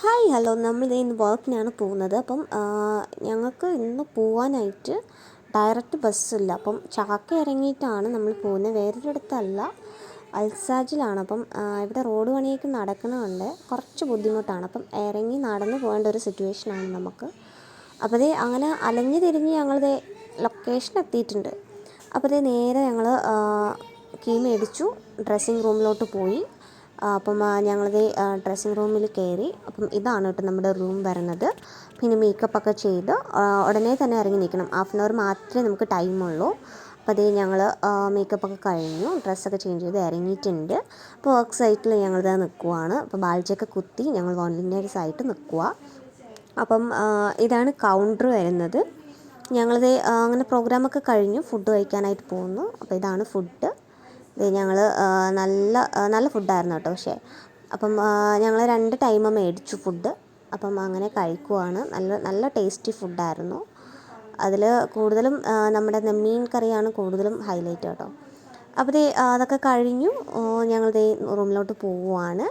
Hi hello, നമ്മളിത് ഇന്ന് വർക്കിനാണ് പോകുന്നത്. അപ്പം ഞങ്ങൾക്ക് ഇന്ന് പോവാനായിട്ട് ഡയറക്റ്റ് ബസ്സില്ല. അപ്പം ചാക്ക ഇറങ്ങിയിട്ടാണ് നമ്മൾ പോകുന്നത്, വേറൊരിടത്തല്ല, അൽസാജിലാണ്. അപ്പം ഇവിടെ റോഡ് പണിയൊക്കെ നടക്കണമുണ്ട്, കുറച്ച് ബുദ്ധിമുട്ടാണ്. അപ്പം ഇറങ്ങി നടന്നു പോകേണ്ട ഒരു സിറ്റുവേഷനാണ് നമുക്ക്. അപ്പോൾ ദേ അങ്ങനെ അലഞ്ഞു തിരിഞ്ഞ് ഞങ്ങളിത് ലൊക്കേഷൻ എത്തിയിട്ടുണ്ട്. അപ്പോൾ ദേ നേരെ ഞങ്ങൾ കീ മേടിച്ചു, ഡ്രസ്സിങ് റൂമിലോട്ട് പോയി. അപ്പം ഞങ്ങളിത് ഡ്രസ്സിങ് റൂമിൽ കയറി. അപ്പം ഇതാണ് കേട്ടോ നമ്മുടെ റൂം വരുന്നത്. പിന്നെ മേക്കപ്പൊക്കെ ചെയ്ത് ഉടനെ തന്നെ ഇറങ്ങി നിൽക്കണം. ഹാഫ് ആൻ അവർ മാത്രമേ നമുക്ക് ടൈമുള്ളൂ. അപ്പോൾ അതേ ഞങ്ങൾ മേക്കപ്പൊക്കെ കഴിഞ്ഞു, ഡ്രസ്സൊക്കെ ചേഞ്ച് ചെയ്ത് ഇറങ്ങിയിട്ടുണ്ട്. അപ്പോൾ വർക്ക് സൈറ്റിൽ ഞങ്ങളിത് നിൽക്കുവാണ്. അപ്പോൾ ബാൽജൊക്കെ കുത്തി ഞങ്ങൾ വോളണ്ടിയേഴ്സായിട്ട് നിൽക്കുക. അപ്പം ഇതാണ് കൗണ്ടർ വരുന്നത്. ഞങ്ങളിത് അങ്ങനെ പ്രോഗ്രാമൊക്കെ കഴിഞ്ഞു, ഫുഡ് കഴിക്കാനായിട്ട് പോകുന്നു. അപ്പോൾ ഇതാണ് ഫുഡ്. ഇത് ഞങ്ങൾ നല്ല ഫുഡായിരുന്നു കേട്ടോ. പക്ഷേ അപ്പം ഞങ്ങൾ 2 ടൈം മേടിച്ചു ഫുഡ്. അപ്പം അങ്ങനെ കഴിക്കുവാണ്. നല്ല ടേസ്റ്റി ഫുഡായിരുന്നു. അതിൽ കൂടുതലും നമ്മുടെ നെമ്മീൻ കറിയാണ് കൂടുതലും ഹൈലൈറ്റ് കേട്ടോ. അപ്പോൾ അതൊക്കെ കഴിഞ്ഞു ഞങ്ങൾ റൂമിലോട്ട് പോവുകയാണ്.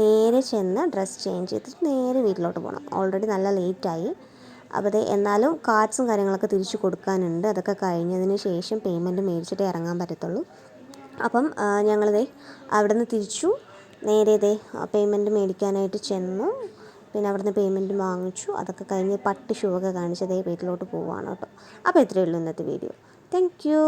നേരെ ചെന്ന് ഡ്രസ്സ് ചേഞ്ച് ചെയ്തിട്ട് നേരെ വീട്ടിലോട്ട് പോകണം. ഓൾറെഡി നല്ല ലേറ്റായി. അപ്പോൾ എന്നാലും കാർഡ്സും കാര്യങ്ങളൊക്കെ തിരിച്ചു കൊടുക്കാനുണ്ട്. അതൊക്കെ കഴിഞ്ഞതിന് ശേഷം പേയ്മെൻറ്റ് മേടിച്ചിട്ടേ ഇറങ്ങാൻ പറ്റത്തുള്ളൂ. അപ്പം ഞങ്ങളിത് അവിടെ നിന്ന് തിരിച്ചു നേരെ പേയ്മെൻറ്റ് മേടിക്കാനായിട്ട് ചെന്നു. പിന്നെ അവിടെ നിന്ന് പേയ്മെൻറ്റ് വാങ്ങിച്ചു. അതൊക്കെ കഴിഞ്ഞ് പട്ട് ഷൂ ഒക്കെ കാണിച്ചതേ വീട്ടിലോട്ട് പോവുകയാണ് കേട്ടോ. അപ്പോൾ ഇത്രയേ ഉള്ളൂ ഇന്നത്തെ വീഡിയോ. Thank you.